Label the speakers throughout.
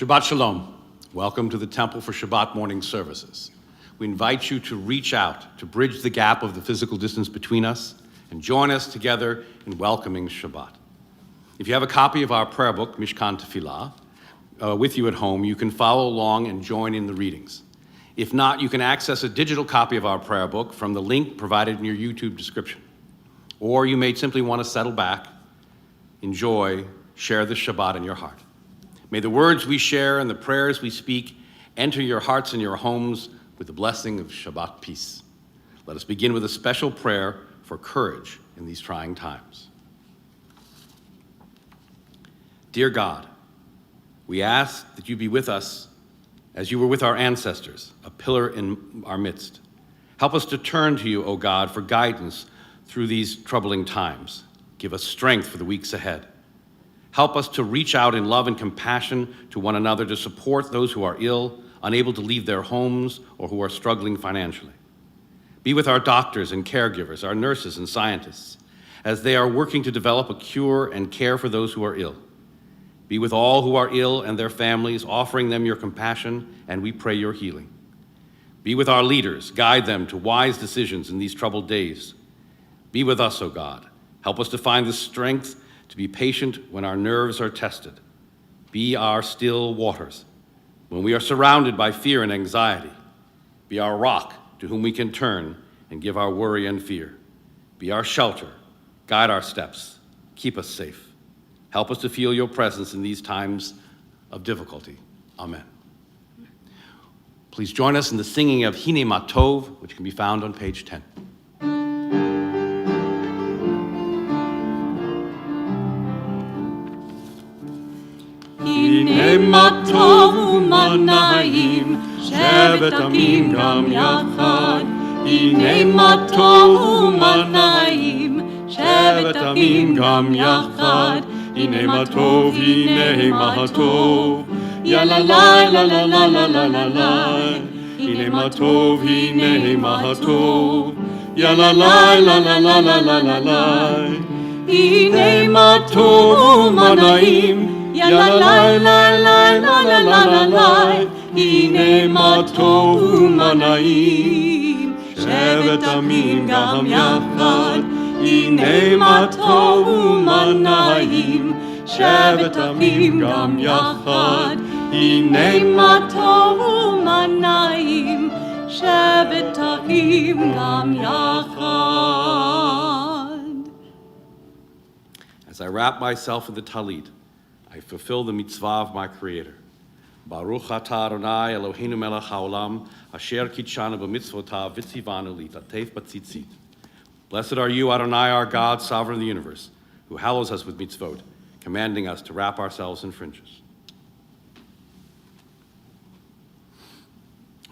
Speaker 1: Shabbat Shalom. Welcome to the Temple for Shabbat morning services. We invite you to reach out to bridge the gap of the physical distance between us and join us together in welcoming Shabbat. If you have a copy of our prayer book, Mishkan Tefillah, with you at home, you can follow along and join in the readings. If not, you can access a digital copy of our prayer book from the link provided in your YouTube description. Or you may simply want to settle back, enjoy, share the Shabbat in your heart. May the words we share and the prayers we speak enter your hearts and your homes with the blessing of Shabbat peace. Let us begin with a special prayer for courage in these trying times. Dear God, we ask that you be with us as you were with our ancestors, a pillar in our midst. Help us to turn to you, O God, for guidance through these troubling times. Give us strength for the weeks ahead. Help us to reach out in love and compassion to one another to support those who are ill, unable to leave their homes, or who are struggling financially. Be with our doctors and caregivers, our nurses and scientists, as they are working to develop a cure and care for those who are ill. Be with all who are ill and their families, offering them your compassion, and we pray your healing. Be with our leaders, guide them to wise decisions in these troubled days. Be with us, O God. Help us to find the strength to be patient when our nerves are tested. Be our still waters when we are surrounded by fear and anxiety. Be our rock to whom we can turn and give our worry and fear. Be our shelter, guide our steps, keep us safe. Help us to feel your presence in these times of difficulty. Amen. Please join us in the singing of Hine Ma Tov, which can be found on page 10.
Speaker 2: הנה מה טוב ומה נעים, שבת עמים גם יחד. הנה מה טוב ומה נעים, שבת עמים גם יחד. הנה מה טוב, הנה מה טוב, יאללה לי לה לה לה לה לה לה לה. הנה מה טוב, הנה מה טוב, יאללה לי לה לה לה לה לה לה לה. הנה מה טוב ומה נעים, יאללה לי לי לי לי לי לי. הנה מה טוב ומה נעים, שבת עמים גם יחד. הנה מה טוב ומה נעים, שבת עמים גם יחד. הנה מה טוב ומה נעים, שבת עמים גם יחד.
Speaker 1: As I wrap myself in the talit, I fulfill the mitzvah of my Creator. Baruch atah Adonai Eloheinu melech haolam, asher kitshanu b'mitzvotav v'tzivanu litatef b'tzitzit. Blessed are you, Adonai, our God, sovereign of the universe, who hallows us with mitzvot, commanding us to wrap ourselves in fringes.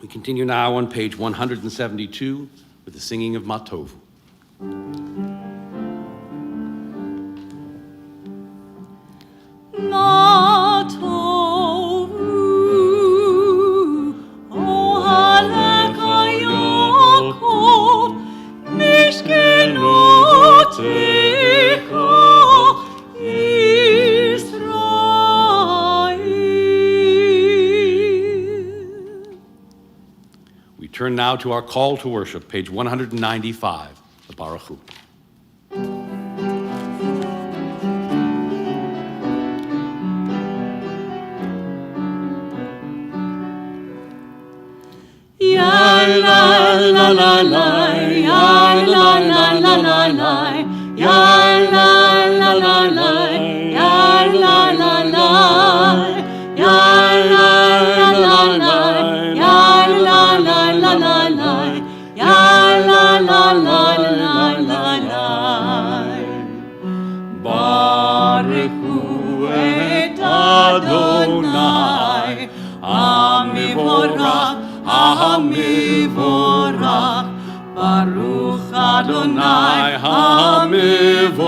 Speaker 1: We continue now on page 172 with the singing of Matov.
Speaker 2: מה טובו, אוהליך יעקב, משכנותיך ישראל.
Speaker 1: We turn now to our call to worship, page 195, the Baruch Hu.
Speaker 2: La la la la la, la la la la la la, la la la la la, la la la la, la la la la, la la la la la, la la la la la la. Baruch hu et Adonai, המבורך, המבורך, ברוך אדוני המבורך,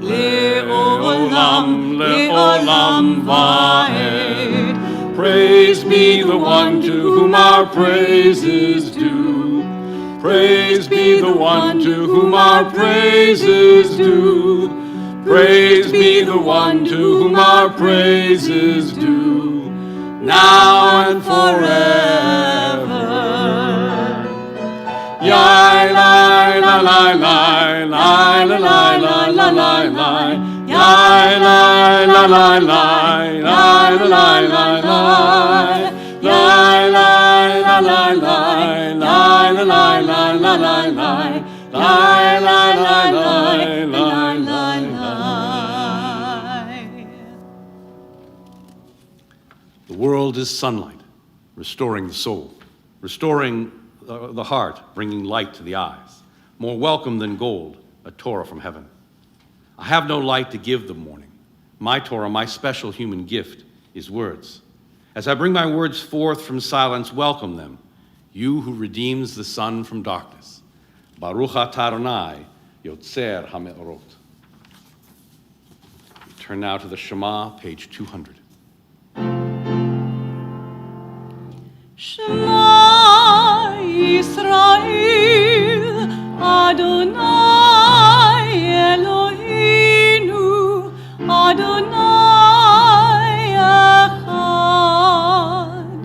Speaker 2: לעולם, לעולם ועד. Praise be the one to whom our praise is due. Praise be the one to whom our praise is due.
Speaker 1: Praised be the one to whom our praise is due, now and forever. Yai, lai, la, lai, lai, lai, la, lai, lai, la, lai, lai. Yai, lai, la, lai, lai, lai, la, lai, lai, lai. Yai, lai, la, lai, lai, lai, la, lai, lai, la, lai, lai. Lai, lai, lai, lai, lai, lai, lai. The world is sunlight, restoring the soul, restoring the heart, bringing light to the eyes. More welcome than gold, a Torah from heaven. I have no light to give the morning. My Torah, my special human gift, is words. As I bring my words forth from silence, welcome them, you who redeems the sun from darkness. Baruch atah Adonai, Yotzer HaMeorot. We turn now to the Shema, page 200.
Speaker 2: Shema Yisrael, Adonai Eloheinu, Adonai Echad.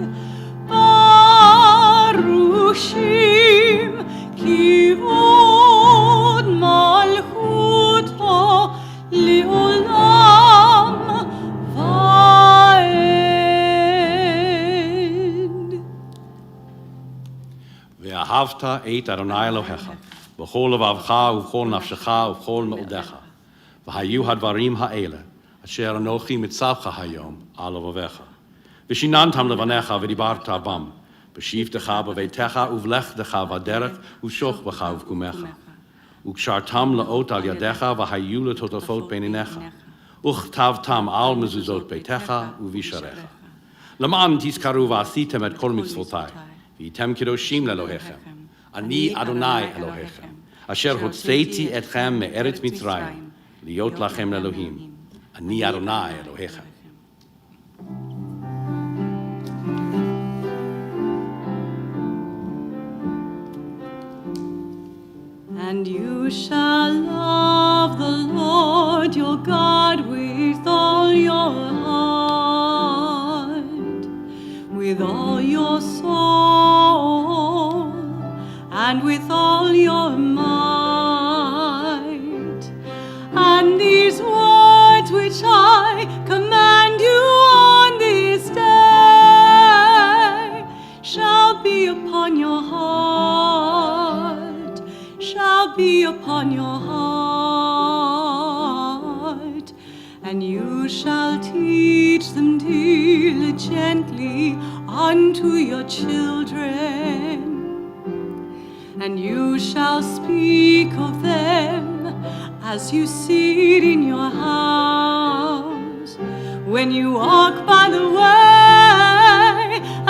Speaker 2: Baruch Shem Kivod Malchuto Leolam Vaed.
Speaker 1: ואהבת את אדוני אלוהיך, בכל לבבך ובכל נפשך ובכל מאודיך. והיו הדברים האלה, אשר אנוכי מצווך היום על לבביך. ושיננתם לבניך ודיברת בם, בשבתך בביתך ובלכתך בדרך ושוכבך ובקומך. וקשרתם לאות על ידיך והיו לטוטפות בין עיניך. וכתבתם על מזוזות ביתך ובישריך. למען תזכרו ועשיתם את כל מצוותיי. והייתם קדושים לאלוהיכם. אני אדוני אלוהיכם, אשר הוצאתי אתכם מארץ מצרים, להיות לכם לאלוהים. אני אדוני אלוהיכם.
Speaker 2: And you shall love the Lord your God with all your heart, with all your soul, and with all your might. And these words which I command you on this day shall be upon your heart, shall be upon your heart, and you shall teach them diligently unto your children. And you shall speak of them as you sit in your house, when you walk by the way,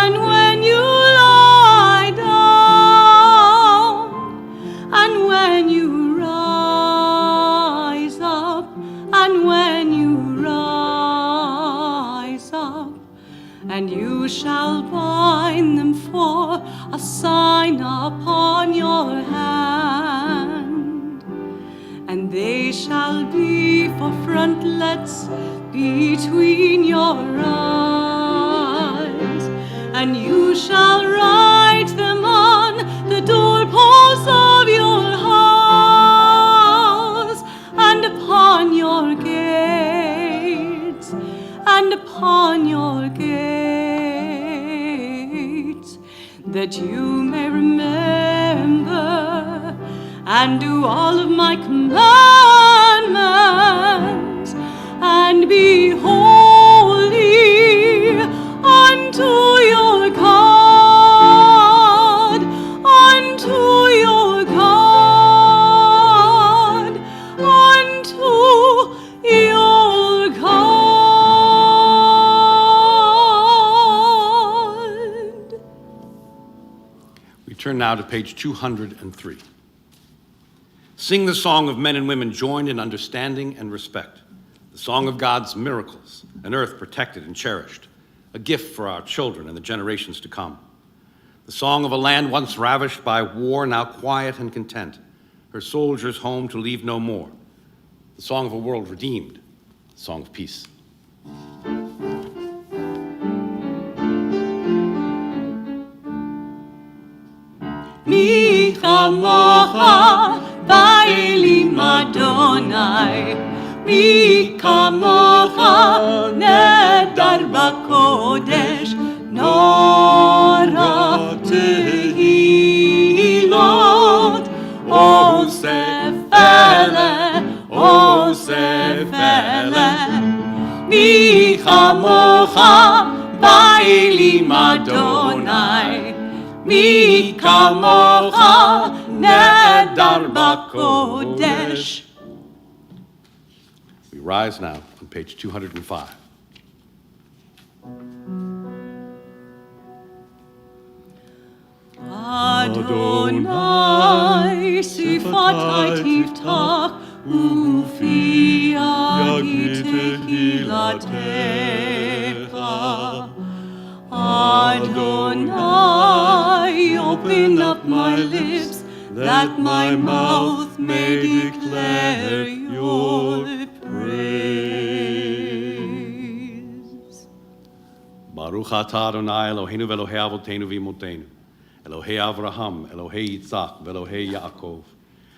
Speaker 2: and when you lie down, and when you rise up, and when you rise up. And you shall bind them for a sign upon your hand, and they shall be for frontlets between your eyes. And you shall write them on the doorposts of your house, and upon your gates, and upon your gates, that you may remember and do all of my commandments, and be holy unto your God, unto your God, unto your God.
Speaker 1: We turn now to page 203. Sing the song of men and women joined in understanding and respect, the song of God's miracles, an earth protected and cherished, a gift for our children and the generations to come. The song of a land once ravished by war, now quiet and content, her soldiers home to leave no more. the song of a world redeemed, the song of peace.
Speaker 2: מי כמוך באלים אדוני, מי כמוך נדר בקודש, נורא תהילות, אוסף אלה, מי כמוך באלים אדוני, מי כמוך נדר בקודש.
Speaker 1: We rise now on page 205.
Speaker 2: אדוני שפתי תפתח ופי יגיד תהילתך. Adonai, open up my lips, that my mouth may declare your praise.
Speaker 1: Baruch atah Adonai Eloheinu v'Elohei Avotenu v'Imotenu, Elohei Avraham, Elohei Yitzhak, v'Elohei Yaakov,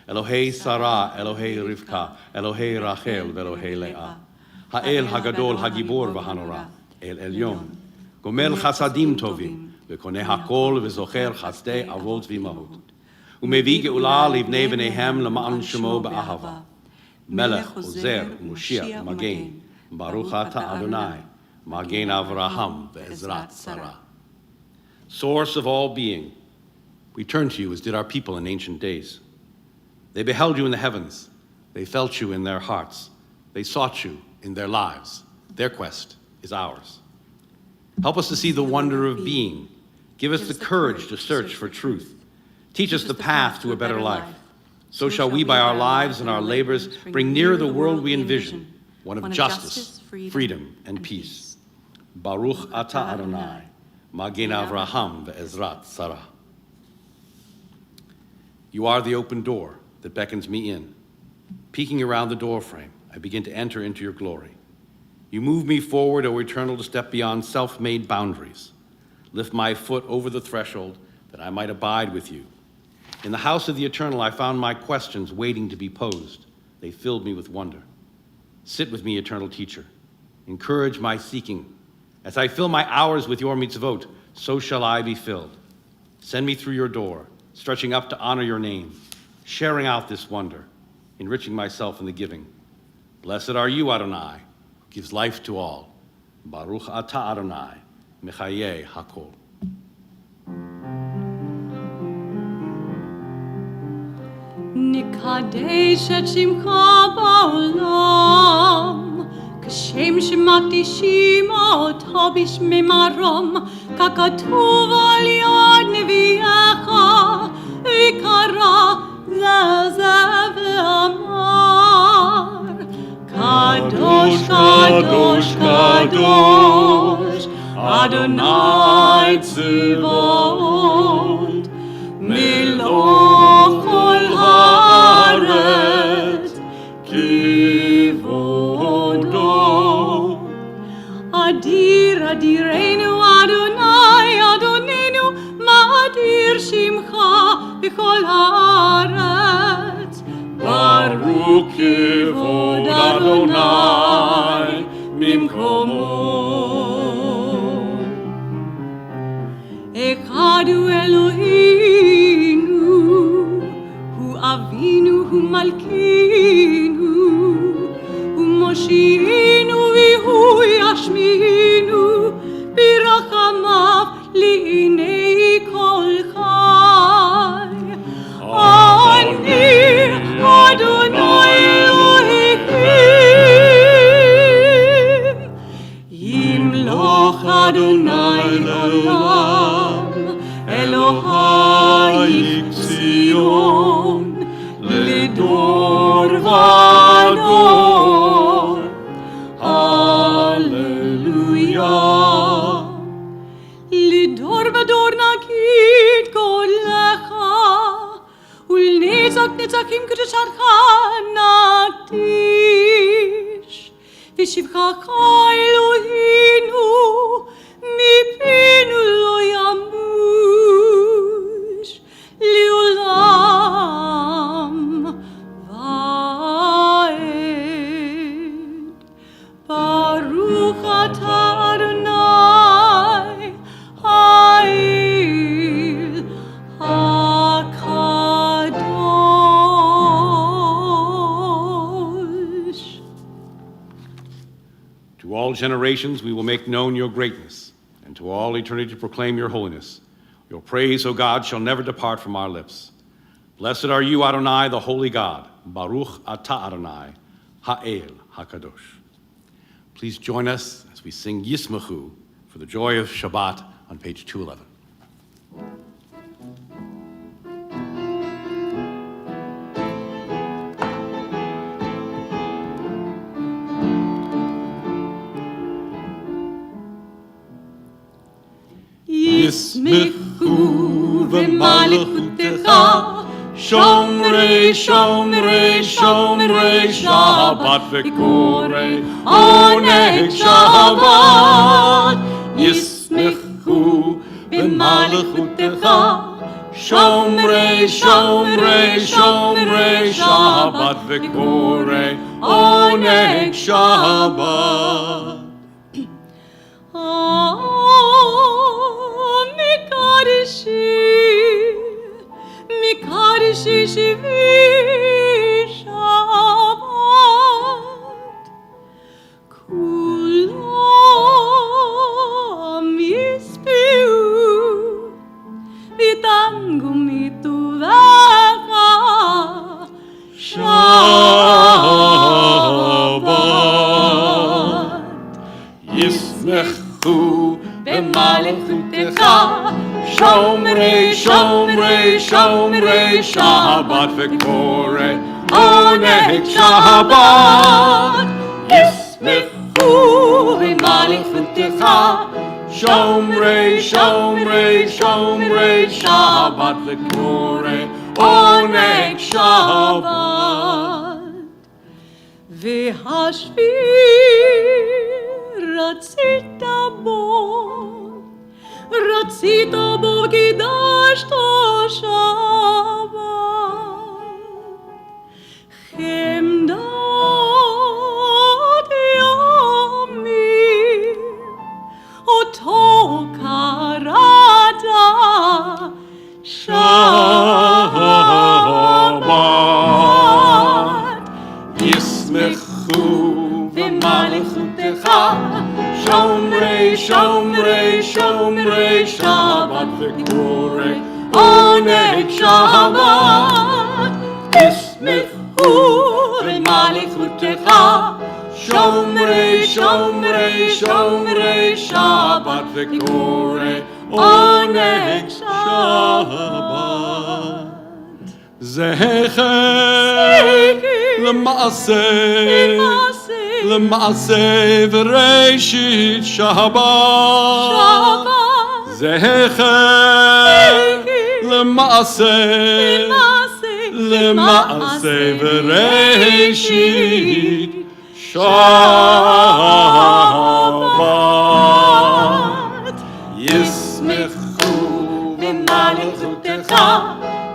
Speaker 1: Elohei Sarah, Elohei Rivka, Elohei Rachel, v'Elohei Leah, Ha'el Hagadol Hagibor v'Hanora, El Elyon, גומל חסדים טובים, וקונה הכל וזוכר חסדי אבות ואימהות. ומביא גאולה לבני בניהם למען שמו באהבה. מלך עוזר ומושיע ומגן, ברוך אתה אדוני, מגן אברהם ועזרת שרה. Source of all being, we turn to you as did our people in ancient days. They beheld you in the heavens. They felt you in their hearts. They sought you in their lives. Their quest is ours. Help us to see the wonder of being. Give us the courage to search for truth. Teach us the path to a better life. So shall we, by our lives and our labors, bring nearer the world we envision, one of justice, freedom, and peace. Baruch atah Adonai, Magen Avraham ve'ezrat Sarah. You are the open door that beckons me in. Peeking around the doorframe, I begin to enter into your glory. You move me forward, O Eternal, to step beyond self-made boundaries. Lift my foot over the threshold that I might abide with you. In the house of the Eternal, I found my questions waiting to be posed. They filled me with wonder. Sit with me, Eternal Teacher. Encourage my seeking. As I fill my hours with your mitzvot, so shall I be filled. Send me through your door, stretching up to honor your name, sharing out this wonder, enriching myself in the giving. Blessed are you, Adonai, gives life to all. Baruch atah Adonai, mechayeh hakol.
Speaker 2: נקדש את שמך בעולם, כשם שמקדישים אותו בשמי מרום, ככתוב על יד נביאך, וקרא לזה ואמר, קדוש, קדוש, קדוש, אדוני צבאות, מלוא כל הארץ כבודו. אדיר אדירנו אדוני אדוננו, מאדיר שמך בכל הארץ. ברוך כבוד אדוני ממקומו. אחד הוא אלוהינו, הוא אבינו, הוא מלכינו, הוא מושיענו והוא ישמיענו, ברחמיו לעיני כל חי. אני אדוני אלוהים, ימלוך אדוני לעולם, אלוהי ציון, לדור ודור. הללויה. לדור ודור נגיד קולך, ולנצח נצחים קדושתך נקדיש. בשבחך אלוהינו, מפינו לא ימוש, לעולם ועד. ברוך אתה אדוני, האל הקדוש.
Speaker 1: To all generations we will make known your greatness, and to all eternity proclaim your holiness. Your praise, O God, shall never depart from our lips. Blessed are you, Adonai, the holy God. Baruch atah Adonai, ha'el hakadosh. Please join us as we sing Yismachu for the joy of Shabbat on page 211.
Speaker 2: ישמחו במלכותך, שומרי שומרי שומרי שבת וקוראי עונג שבת. ישמחו במלכותך, שומרי שומרי שומרי שבת וקוראי עונג שבת. מקדשי שבי שבת, כולם ישביעו ויתענגו מטובך שבת. ישמחו במלכותך, שומרי שומרי שומרי שבת וקוראי עונג שבת. ישמחו במלכותך, שומרי שומרי שומרי שבת וקוראי עונג שבת. והשביר רצית בו, רצית בו קידשת שבת. חמדת ימים אותו קראת שבת. ישמחו במלכותך, שומרי שומרי שומרי שבת וקוראי עונג שבת. ישמחו במלכותך, שומרי שומרי שומרי שבת וקוראי עונג שבת. זכר למעשה וראשית שבת. זכר למעשה וראשית שבת. ישמחו במלכותך,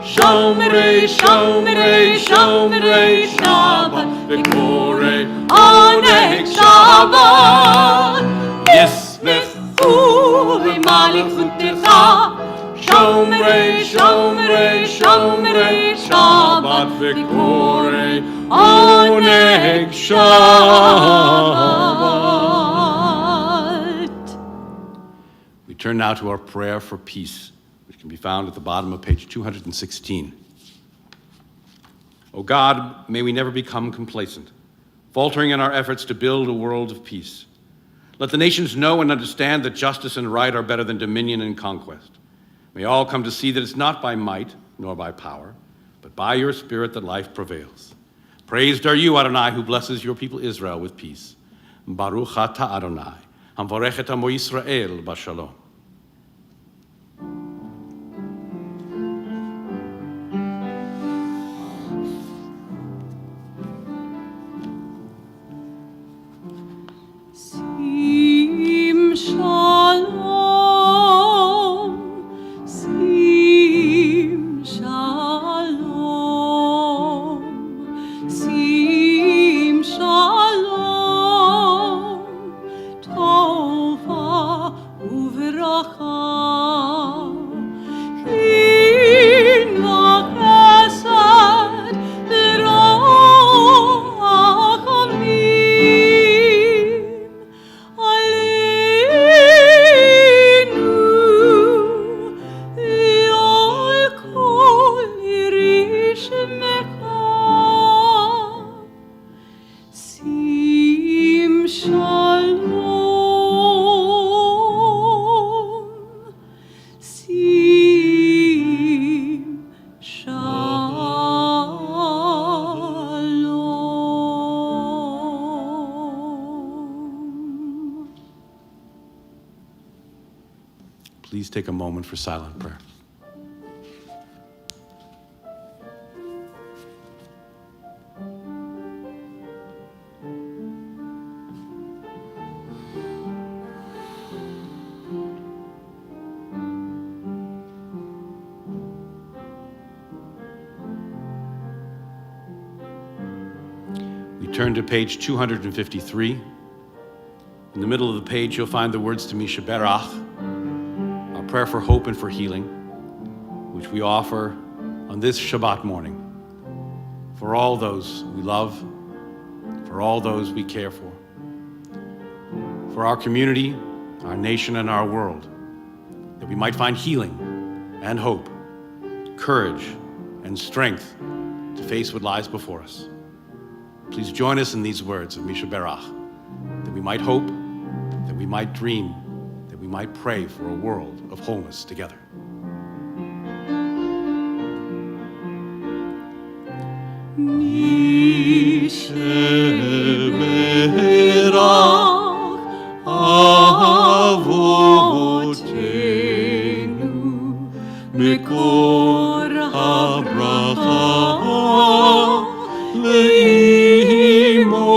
Speaker 2: שומרי שומרי שומרי שבת וקוראי עונג שבת. ישמחו במלכותך, שומרי שומרי שומרי שבת וקוראי עונג שבת.
Speaker 1: We turn now to our prayer for peace, which can be found at the bottom of page 216. O God, may we never become complacent, faltering in our efforts to build a world of peace. Let the nations know and understand that justice and right are better than dominion and conquest. May all come to see that it's not by might nor by power, but by your Spirit that life prevails. Praised are you, Adonai, who blesses your people Israel with peace. Baruch atah Adonai, hamvarech et amo Yisrael b'shalom. Please take a moment for silent prayer. We turn to page 253. In the middle of the page, you'll find the words to Misha Berach, our prayer for hope and for healing, which we offer on this Shabbat morning for all those we love, for all those we care for our community, our nation, and our world, that we might find healing and hope, courage and strength to face what lies before us. Please join us in these words of Misha Berach, that we might hope, that we might dream, that we might pray for a world of wholeness together.
Speaker 2: Misha Berach Avotenu Mekor HaBracha Leimotenu.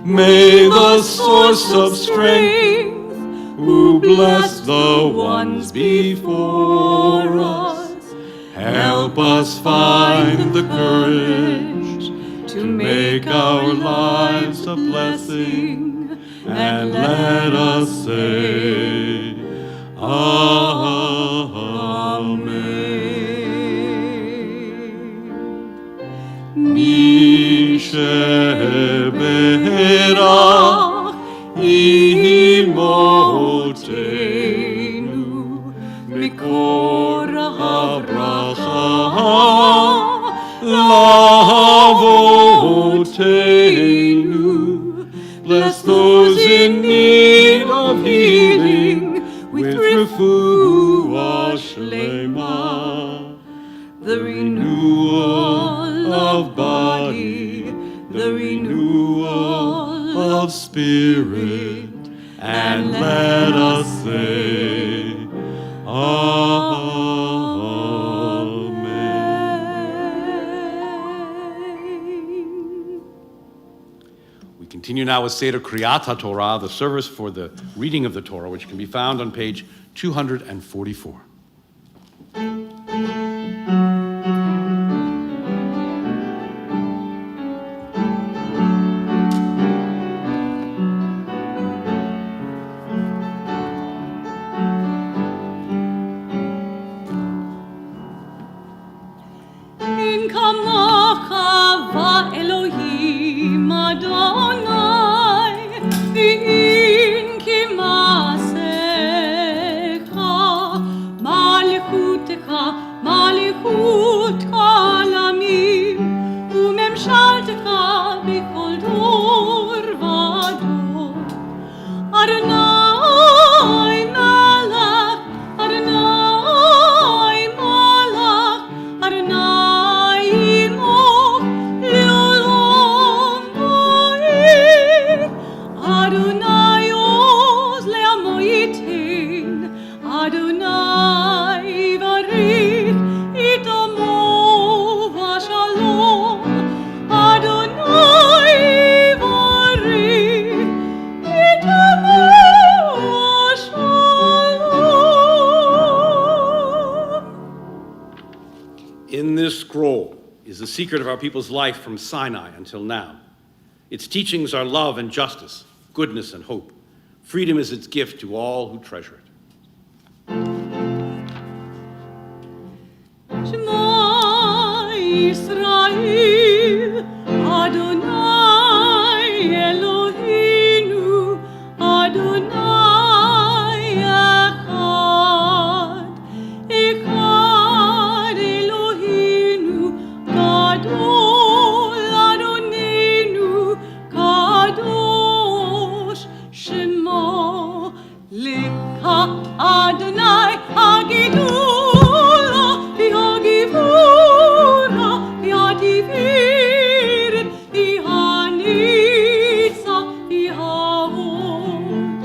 Speaker 2: May the source of strength, who bless the ones before us, help us find the courage to make our lives a blessing, and let us say, Amen. Misha Berach Imotenu Mikor HaBracha Lavotenu. Bless those in need of healing with refuah shlema, the renewal of body, the renewal of spirit, and let us say, Amen.
Speaker 1: We continue now with Seder Kriyat HaTorah, the service for the reading of the Torah, which can be found on page 244.
Speaker 2: In kamocha va'Elohim Adonai, in kimasecha, malchutecha, malchut kalamim, umemshaltecha b'kol dor v'ador. Adonai malach, Adonai malach, Adonai imoch le'olam va'ed. Adonai oz le'amo yitin, Adonai yivarich et amo v'shalom. Adonai yivarich et amo v'shalom.
Speaker 1: In this scroll is the secret of our people's life from Sinai until now. Its teachings are love and justice, goodness and hope, Freedom is its gift to all who treasure it.
Speaker 2: Shema Yisrael, Adonai Eloheinu, Adonai Echad, Echad Eloheinu, Gadol Adonenu, Kadosh Shema Lecha Adonai Hagidula, V'hagivura, V'hativirit, V'hanitza, V'hahod,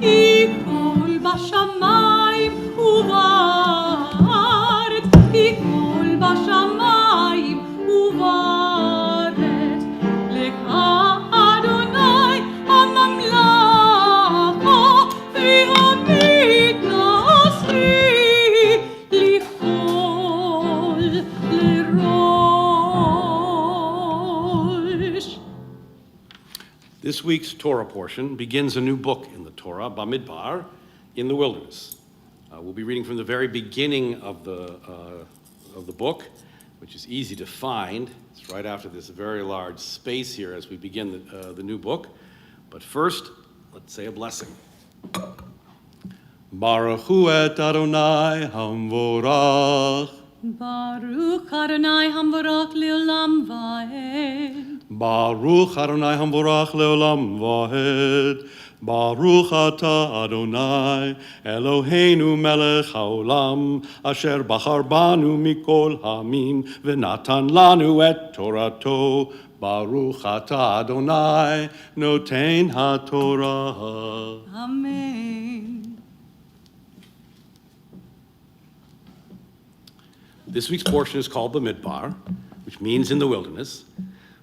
Speaker 2: V'kol bashamayim uvaretz, V'kol bashamayim uvaretz, Lecha Adonai hamamlacha, V'hamitnasi lichol lerosh.
Speaker 1: This week's Torah portion begins a new book in the Torah, Bamidbar, in the wilderness. We'll be reading from the very beginning of the book, which is easy to find. It's right after this very large space here as we begin the new book. But first, let's say a blessing. Baruch hu et Adonai hamvorach.
Speaker 2: Baruch Adonai hamvorach leolam vaed.
Speaker 1: Baruch Adonai hamvorach leolam vahed. Baruch atah Adonai Eloheinu melech haolam asher bachar banu mikol hamim v'natan lanu et torato. Baruch atah Adonai noten haTorah.
Speaker 2: Amen.
Speaker 1: This week's portion is called Bamidbar, which means in the wilderness,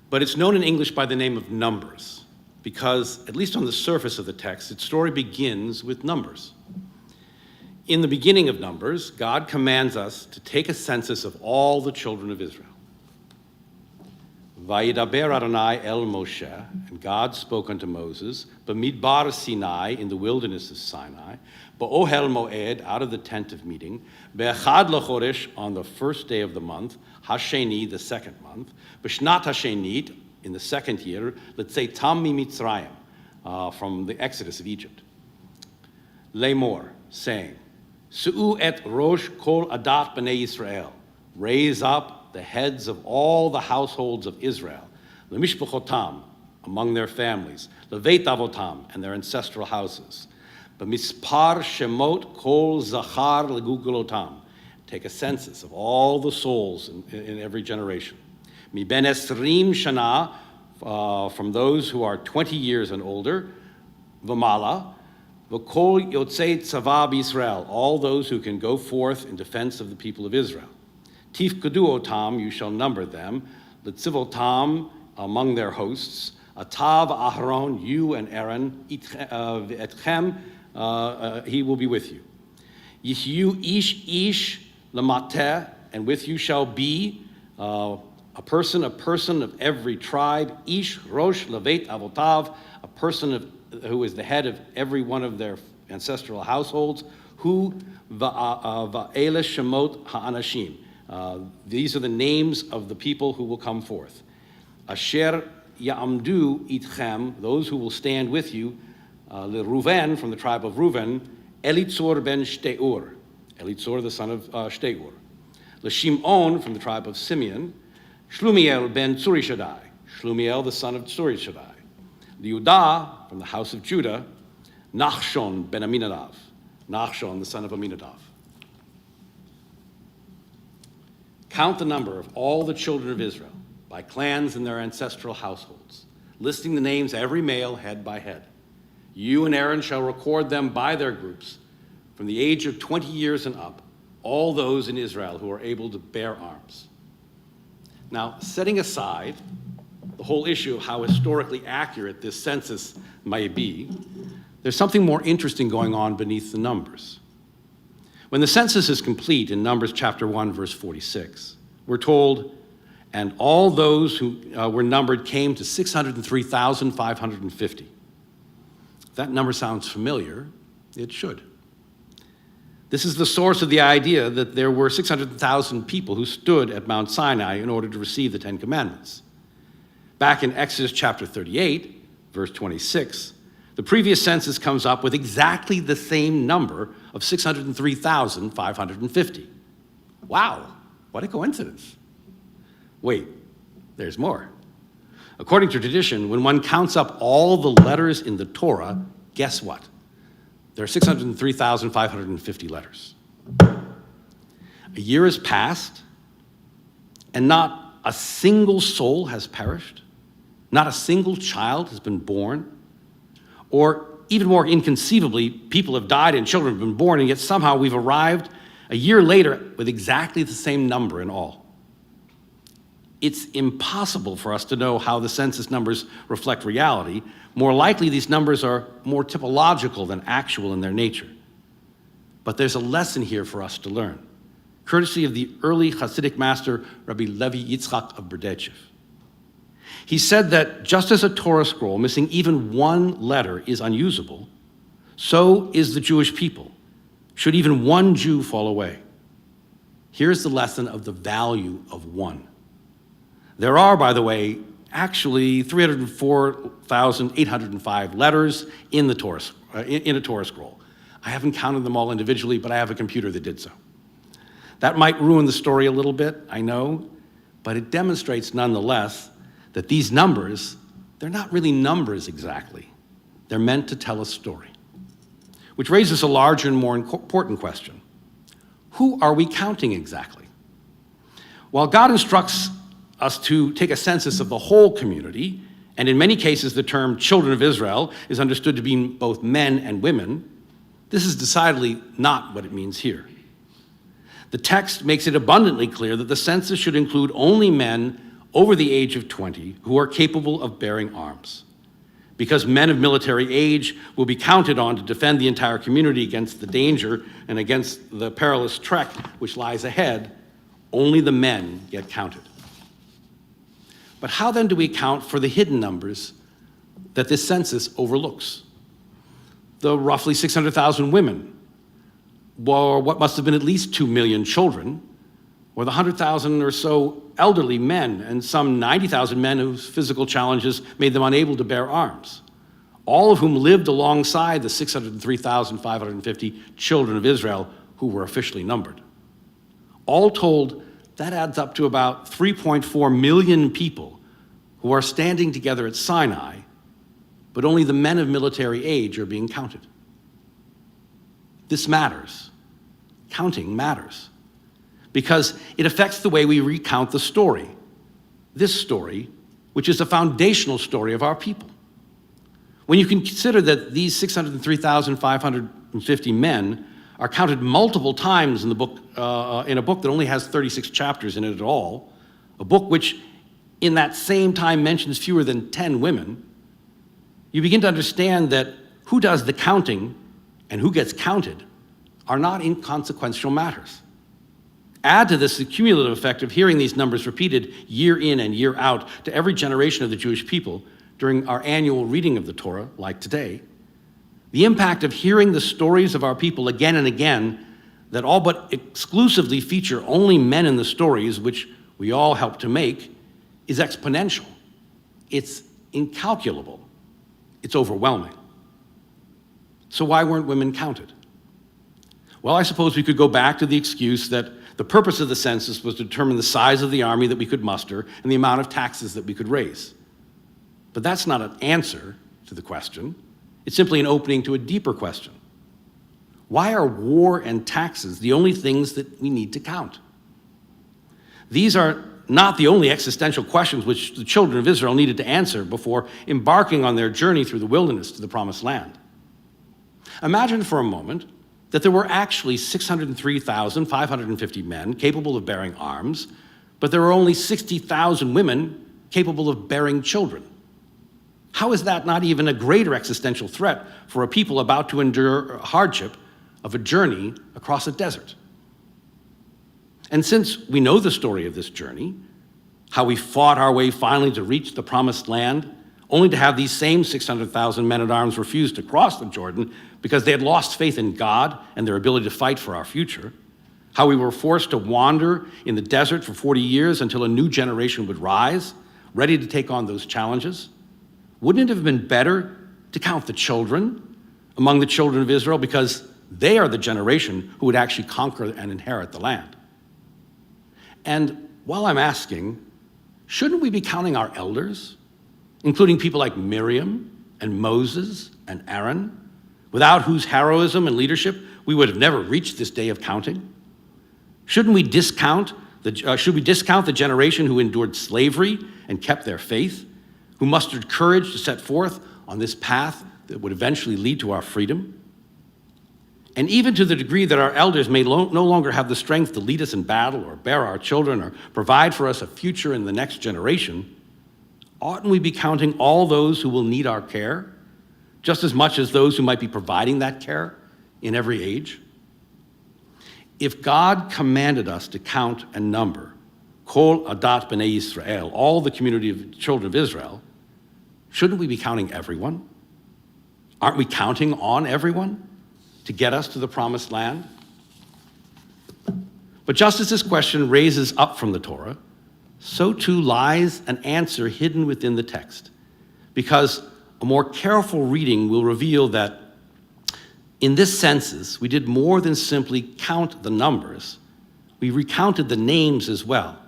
Speaker 1: but it's known in English by the name of Numbers, because, at least on the surface of the text, its story begins with numbers. In the beginning of Numbers, God commands us to take a census of all the children of Israel. Vayidaber Adonai el Moshe, and God spoke unto Moses, Bamidbar Sinai, in the wilderness of Sinai, Ba'ohel Moed, out of the tent of meeting, Be'echad L'chodesh, on the first day of the month, Hasheni, the second month, B'shnat Hashenit, in the second year, let's say Tam Mitzrayim, from the Exodus of Egypt. Lemor, saying, Su'u et rosh kol adat b'nei Yisrael, raise up the heads of all the households of Israel, Lemishpachotam, among their families, Leveit avotam, and their ancestral houses, B'mispar shemot kol zachar legugulotam, take a census of all the souls in every generation. Mi ben esrim shana, from those who are 20 years and older, v'mala, v'kol yotzei tzava b'Yisrael, all those who can go forth in defense of the people of Israel. Tifkadu otam, you shall number them, l'tzivotam, among their hosts, atav Aharon, you and Aaron, etchem, he will be with you. Yihyu ish lamateh, and with you shall be a person of every tribe, ish rosh levet avotav, a person who is the head of every one of their ancestral households, who va'ele shemot ha'anashim. These are the names of the people who will come forth. Asher ya'amdu itchem, those who will stand with you, Reuven, from the tribe of Reuven, Elitzur ben Shteur, Elitzur the son of Shteur. L'Shimon, from the tribe of Simeon, Shlumiel ben Tsurishadai, Shlumiel the son of Tsurishadai. Yehudah, from the house of Judah, Nachshon ben Aminadav, Nachshon the son of Aminadav. Count the number of all the children of Israel by clans and their ancestral households, listing the names of every male head by head. You and Aaron shall record them by their groups, from the age of 20 years and up, all those in Israel who are able to bear arms. Now, setting aside the whole issue of how historically accurate this census might be, there's something more interesting going on beneath the numbers. When the census is complete in Numbers chapter 1, verse 46, we're told, and all those who were numbered came to 603,550. If that number sounds familiar, it should. This is the source of the idea that there were 600,000 people who stood at Mount Sinai in order to receive the Ten Commandments. Back in Exodus chapter 38, verse 26, the previous census comes up with exactly the same number of 603,550. Wow, what a coincidence. Wait, there's more. According to tradition, when one counts up all the letters in the Torah, guess what? There are 603,550 letters. A year has passed, and not a single soul has perished. Not a single child has been born. Or even more inconceivably, people have died and children have been born, and yet somehow we've arrived a year later with exactly the same number in all. It's impossible for us to know how the census numbers reflect reality. More likely, these numbers are more typological than actual in their nature. But there's a lesson here for us to learn, courtesy of the early Hasidic master, Rabbi Levi Yitzchak of Berdichev. He said that just as a Torah scroll missing even one letter is unusable, so is the Jewish people. Should even one Jew fall away? Here's the lesson of the value of one. There are, by the way, actually 304,805 letters in the Torah, in a Torah scroll. I haven't counted them all individually, but I have a computer that did so. That might ruin the story a little bit, I know, but it demonstrates nonetheless that these numbers, they're not really numbers exactly. They're meant to tell a story. Which raises a larger and more important question. Who are we counting exactly? While God instructs us to take a census of the whole community, and in many cases the term children of Israel is understood to mean both men and women, this is decidedly not what it means here. The text makes it abundantly clear that the census should include only men over the age of 20 who are capable of bearing arms, because men of military age will be counted on to defend the entire community against the danger and against the perilous trek which lies ahead. Only the men get counted. But how then do we account for the hidden numbers that this census overlooks? The roughly 600,000 women, or what must have been at least 2 million children, or the 100,000 or so elderly men, and some 90,000 men whose physical challenges made them unable to bear arms, all of whom lived alongside the 603,550 children of Israel who were officially numbered. All told, that adds up to about 3.4 million people who are standing together at Sinai, but only the men of military age are being counted. This matters. Counting matters, because it affects the way we recount the story. This story, which is the foundational story of our people. When you consider that these 603,550 men are counted multiple times in the book, in a book that only has 36 chapters in it at all, a book which in that same time mentions fewer than 10 women, you begin to understand that who does the counting and who gets counted are not inconsequential matters. Add to this the cumulative effect of hearing these numbers repeated year in and year out to every generation of the Jewish people during our annual reading of the Torah, like today, the impact of hearing the stories of our people again and again that all but exclusively feature only men in the stories, which we all help to make, is exponential. It's incalculable. It's overwhelming. So why weren't women counted? Well, I suppose we could go back to the excuse that the purpose of the census was to determine the size of the army that we could muster and the amount of taxes that we could raise. But that's not an answer to the question. It's simply an opening to a deeper question. Why are war and taxes the only things that we need to count? These are not the only existential questions which the children of Israel needed to answer before embarking on their journey through the wilderness to the Promised Land. Imagine for a moment that there were actually 603,550 men capable of bearing arms, but there were only 60,000 women capable of bearing children. How is that not even a greater existential threat for a people about to endure hardship of a journey across a desert? And since we know the story of this journey, how we fought our way finally to reach the Promised Land, only to have these same 600,000 men-at-arms refuse to cross the Jordan because they had lost faith in God and their ability to fight for our future. How we were forced to wander in the desert for 40 years until a new generation would rise, ready to take on those challenges. Wouldn't it have been better to count the children among the children of Israel, because they are the generation who would actually conquer and inherit the land? And while I'm asking, shouldn't we be counting our elders, including people like Miriam and Moses and Aaron, without whose heroism and leadership we would have never reached this day of counting? Should we discount the generation who endured slavery and kept their faith, who mustered courage to set forth on this path that would eventually lead to our freedom? And even to the degree that our elders may no longer have the strength to lead us in battle or bear our children or provide for us a future in the next generation, oughtn't we be counting all those who will need our care, just as much as those who might be providing that care in every age? If God commanded us to count and number Kol Adat B'nai Yisrael, all the community of children of Israel, shouldn't we be counting everyone? Aren't we counting on everyone to get us to the promised land? But just as this question raises up from the Torah, so too lies an answer hidden within the text, because a more careful reading will reveal that in this census, we did more than simply count the numbers. We recounted the names as well.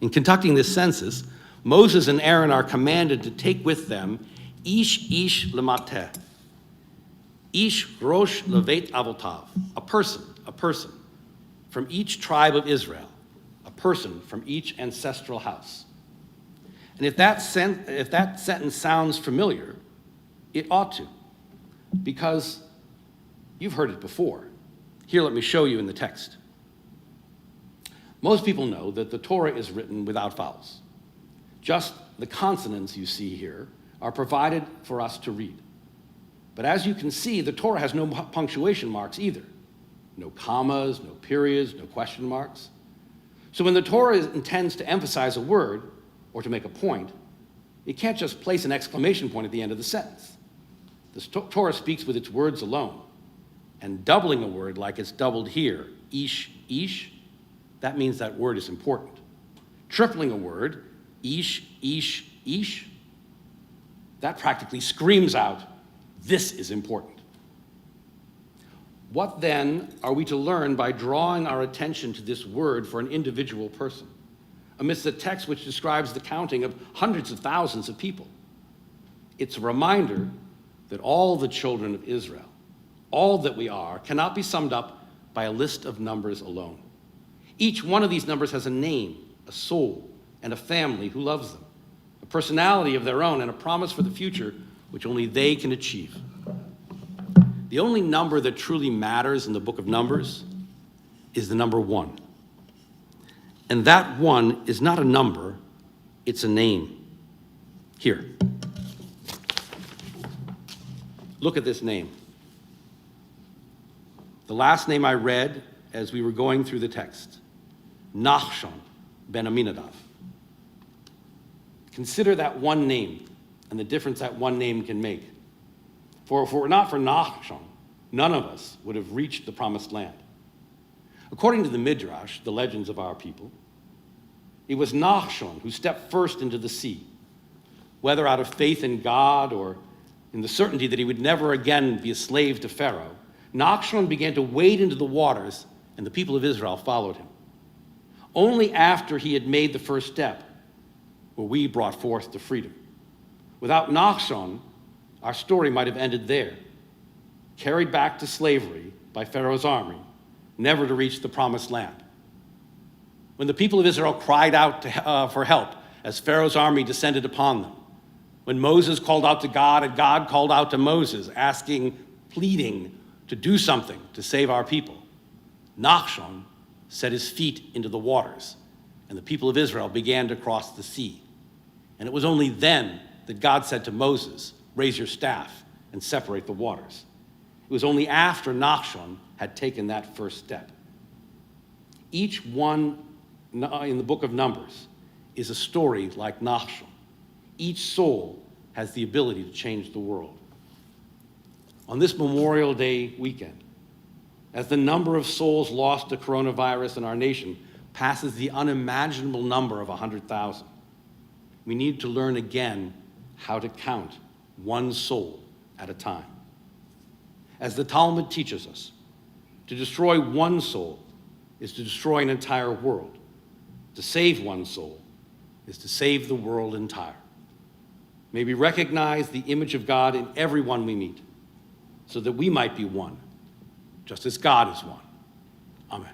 Speaker 1: In conducting this census, Moses and Aaron are commanded to take with them ish lemateh, ish rosh levet avotav, a person from each tribe of Israel, a person from each ancestral house. And if that sentence sounds familiar, it ought to, because you've heard it before. Here, let me show you in the text. Most people know that the Torah is written without vowels. Just the consonants you see here are provided for us to read. But as you can see, the Torah has no punctuation marks either. No commas, no periods, no question marks. So when the Torah intends to emphasize a word or to make a point, it can't just place an exclamation point at the end of the sentence. The Torah speaks with its words alone. And doubling a word like it's doubled here, ish, that means that word is important. Tripling a word, ish, that practically screams out, this is important. What then are we to learn by drawing our attention to this word for an individual person, amidst a text which describes the counting of hundreds of thousands of people? It's a reminder that all the children of Israel, all that we are, cannot be summed up by a list of numbers alone. Each one of these numbers has a name, a soul, and a family who loves them, a personality of their own, and a promise for the future which only they can achieve. The only number that truly matters in the book of Numbers is the number 1. And that 1 is not a number, it's a name. Here. Look at this name. The last name I read as we were going through the text, Nachshon ben Aminadav. Consider that one name and the difference that one name can make. For if it were not for Nachshon, none of us would have reached the promised land. According to the Midrash, the legends of our people, it was Nachshon who stepped first into the sea, whether out of faith in God or in the certainty that he would never again be a slave to Pharaoh. Nachshon began to wade into the waters, and the people of Israel followed him. Only after he had made the first step were we brought forth to freedom. Without Nachshon, our story might have ended there, carried back to slavery by Pharaoh's army, never to reach the promised land. When the people of Israel cried out for help as Pharaoh's army descended upon them, when Moses called out to God and God called out to Moses, pleading to do something to save our people, Nachshon set his feet into the waters, and the people of Israel began to cross the sea. And it was only then that God said to Moses, raise your staff and separate the waters. It was only after Nachshon had taken that first step. Each one in the book of Numbers is a story like Nachshon. Each soul has the ability to change the world. On this Memorial Day weekend, as the number of souls lost to coronavirus in our nation passes the unimaginable number of 100,000, we need to learn again how to count one soul at a time. As the Talmud teaches us, to destroy one soul is to destroy an entire world. To save one soul is to save the world entire. May we recognize the image of God in everyone we meet, so that we might be one, just as God is one. Amen.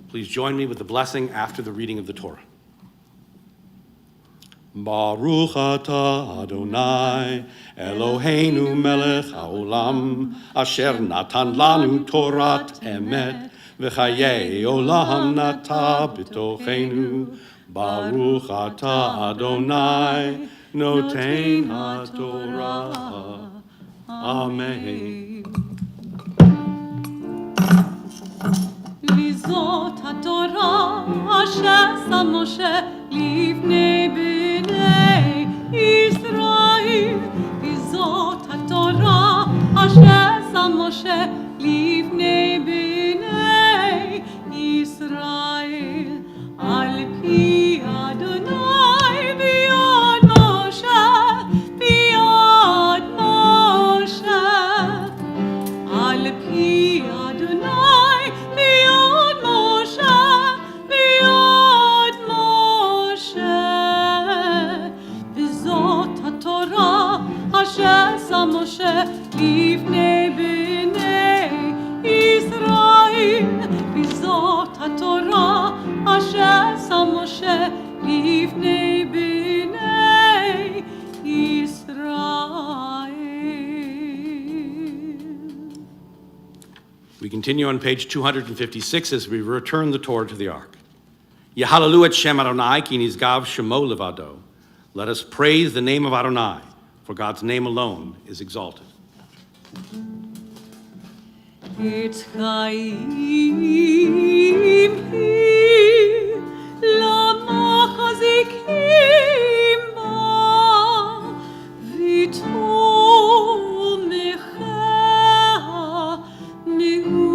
Speaker 1: Please join me with the blessing after the reading of the Torah. Baruch atah Adonai, Eloheinu melech haolam, asher natan lanu Torat emet, v'chayei olam nata b'tochenu. Baruch atah Adonai, noten haTorah. Amen.
Speaker 2: Lizot haTorah asher sam Moshe livnei bnei Yisrael. Lizot haTorah asher sam Moshe livnei bnei Yisrael. Al pi Adonai biyad Moshe, biyad Moshe. Al pi Adonai biyad Moshe, biyad Moshe. V'zot haTorah asher sam Moshe livnei bnei Yisrael. V'zot haTorah asher sam Moshe livnei bnei Yisrael.
Speaker 1: We continue on page 256 as we return the Torah to the ark. Yehalelu et Shem Adonai ki nizgav shemo levado. Let us praise the name of Adonai, for God's name alone is exalted.
Speaker 2: Etz chaim hi lama chazikim ba v'tomechah meushar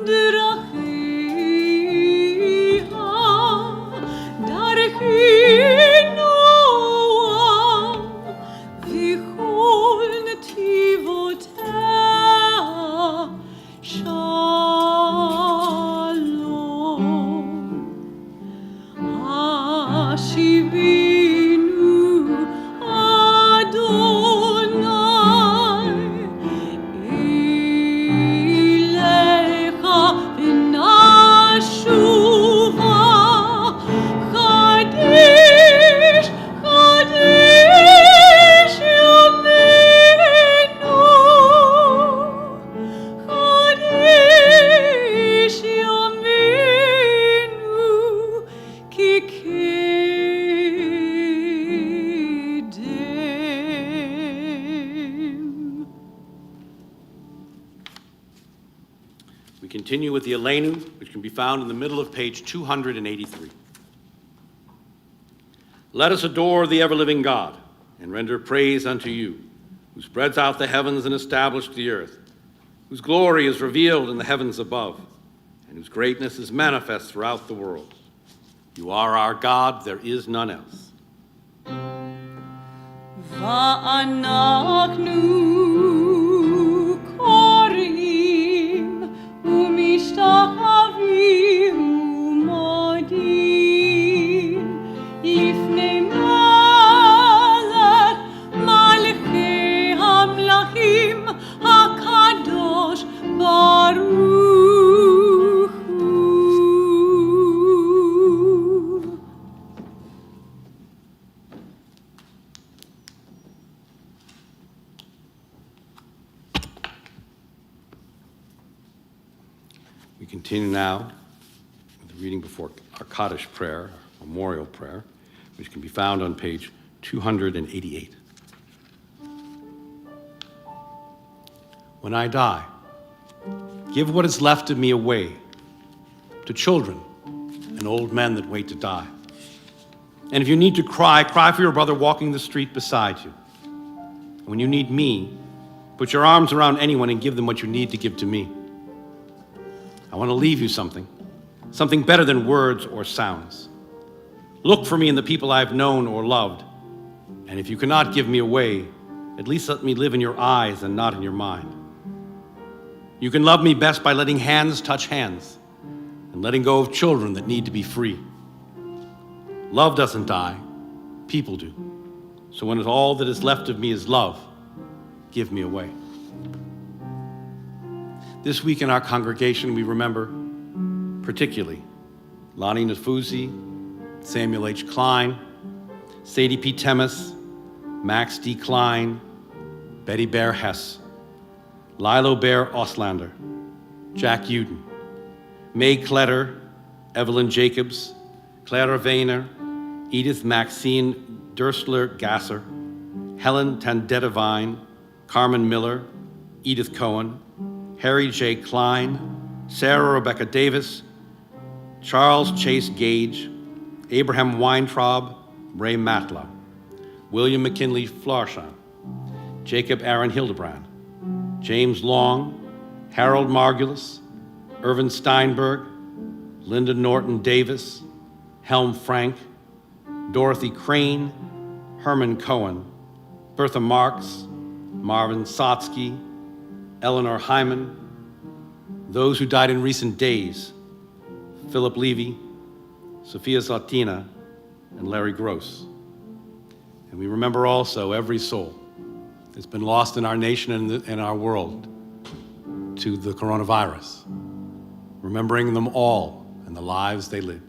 Speaker 2: d'racheha darchinu v'chol netivoteha shalom. Hashivinu Adonai Eilecha v'nashuva Chadesh, Chadesh Yameinu Chadesh Yameinu Ki kedem.
Speaker 1: We continue with the Aleinu, which can be found in the middle of page 283. Let us adore the ever-living God and render praise unto you, who spreads out the heavens and established the earth, whose glory is revealed in the heavens above, and whose greatness is manifest throughout the world. You are our God, there is none else.
Speaker 2: ואנחנו קוראים ומשתחווים ומודים לפני מלך מלכי המלכים הקדוש ברוך הוא.
Speaker 1: We continue now with the reading before our Kaddish prayer, our memorial prayer, which can be found on page 288. When I die, give what is left of me away to children and old men that wait to die. And if you need to cry, cry for your brother walking the street beside you. And when you need me, put your arms around anyone and give them what you need to give to me. I want to leave you something better than words or sounds. Look for me in the people I've known or loved. And if you cannot give me away, at least let me live in your eyes and not in your mind. You can love me best by letting hands touch hands and letting go of children that need to be free. Love doesn't die, people do. So when all that is left of me is love, give me away. This week in our congregation, we remember particularly Lonnie Nafuzi, Samuel H. Klein, Sadie P. Temis, Max D. Klein, Betty Bear Hess, Lilo Bear Oslander, Jack Uden, May Kletter, Evelyn Jacobs, Clara Vayner, Edith Maxine Durstler Gasser, Helen Tandetavine, Carmen Miller, Edith Cohen, Harry J. Klein, Sarah Rebecca Davis, Charles Chase Gage, Abraham Weintraub, Ray Matlow, William McKinley Flarshan, Jacob Aaron Hildebrand, James Long, Harold Margulis, Irvin Steinberg, Linda Norton Davis, Helm Frank, Dorothy Crane, Herman Cohen, Bertha Marks, Marvin Sotsky, Eleanor Hyman, those who died in recent days, Philip Levy, Sophia Zlatina, and Larry Gross. And we remember also every soul that's been lost in our nation and in our world to the coronavirus, remembering them all and the lives they lived.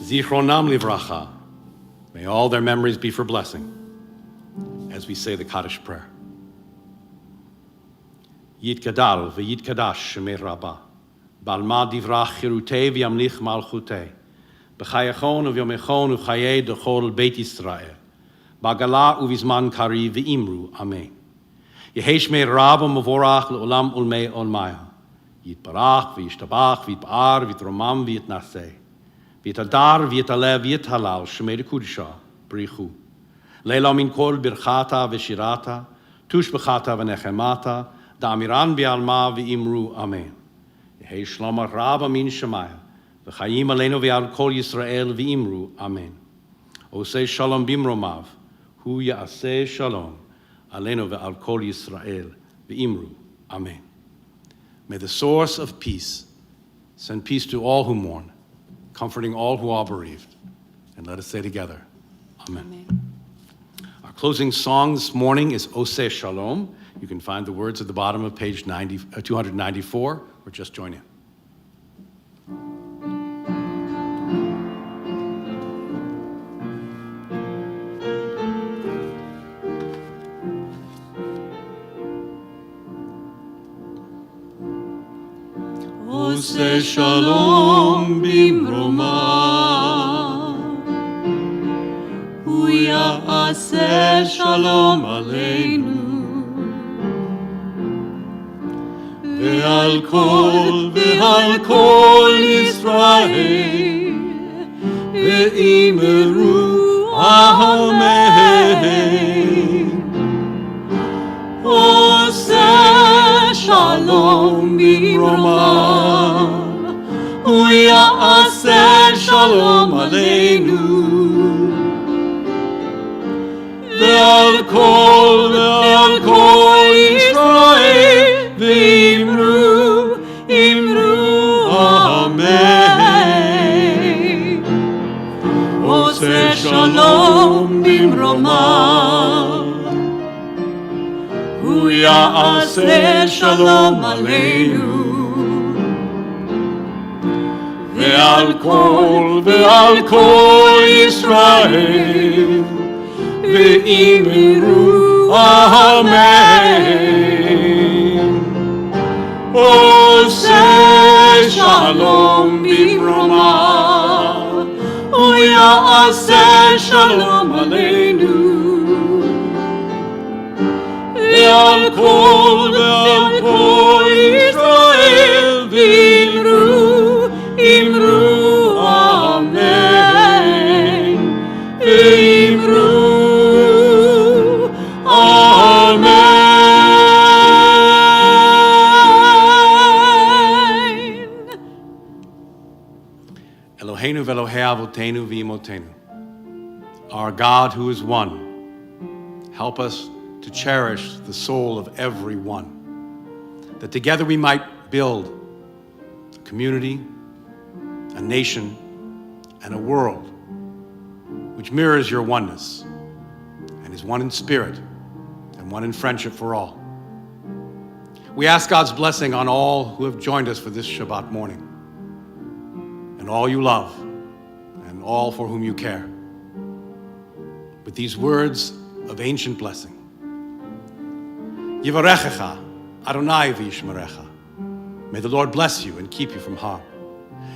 Speaker 1: Zichronam livracha. May all their memories be for blessing as we say the Kaddish prayer. Yitkadal v'yitkadash shemei Rabba. Balma divrach chirutei v'yamlich malchutei. B'chayachon u'vyomechon u'chayei dechol Beit Yisrael. Bagala uvizman kari v'imru. Amen. Yehi shmei Rabba mevorach le'olam ulmei olmaya. Yitbarach v'yishtabach v'yitbar v'yitromam v'yitnaseh. V'yitadar v'yitalev v'yithalal shemei dekudisha brichu. Leila min kol birchata v'shirata. Tush b'chata v'nechemata. Da'amiran v'yalma v'imru. Amen. Yehi shlomah Rabba min shemaya. V'chayim aleinu v'yal kol Yisrael v'imru. Amen. Osei shalom bimromav. Hu ya'aseh shalom. Aleinu v'al kol Yisrael v'imru. Amen. May the source of peace send peace to all who mourn, comforting all who are bereaved. And let us say together, Amen.
Speaker 2: Amen.
Speaker 1: Our closing song this morning is Oseh Shalom. You can find the words at the bottom of page 294, or just join in.
Speaker 2: Oseh shalom bimroma, hu ya'aseh shalom aleinu, ve'al kol Yisrael, ve'imru amen. Oseh shalom bimroma, hu ya'aseh shalom aleinu, ve'al kol Yisrael, ve'imru amen. Oseh shalom bimroma, hu ya'aseh shalom aleinu, ve'al kol Yisrael, ve'imru amen. Oseh shalom bimroma, hu ya'aseh shalom aleinu, ve'al kol Yisrael, ve'imru
Speaker 1: v'Elohei avotenu v'imotenu. Our God who is one, help us to cherish the soul of every one, that together we might build a community, a nation, and a world which mirrors your oneness and is one in spirit and one in friendship for all. We ask God's blessing on all who have joined us for this Shabbat morning, and all you love, and all for whom you care. With these words of ancient blessing. Yivarechecha, Adonai v'yishmerecha. May the Lord bless you and keep you from harm.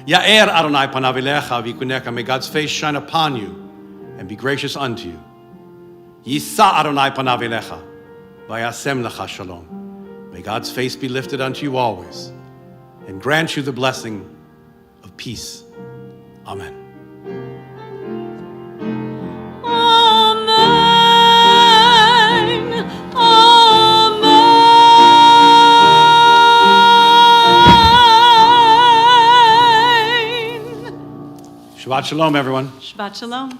Speaker 1: Ya'er Adonai panav elecha v'yikuneka. May God's face shine upon you and be gracious unto you. Yisa Adonai panav elecha v'yasem lecha shalom. May God's face be lifted unto you always and grant you the blessing of peace. Amen. Shabbat shalom, everyone.
Speaker 2: Shabbat shalom.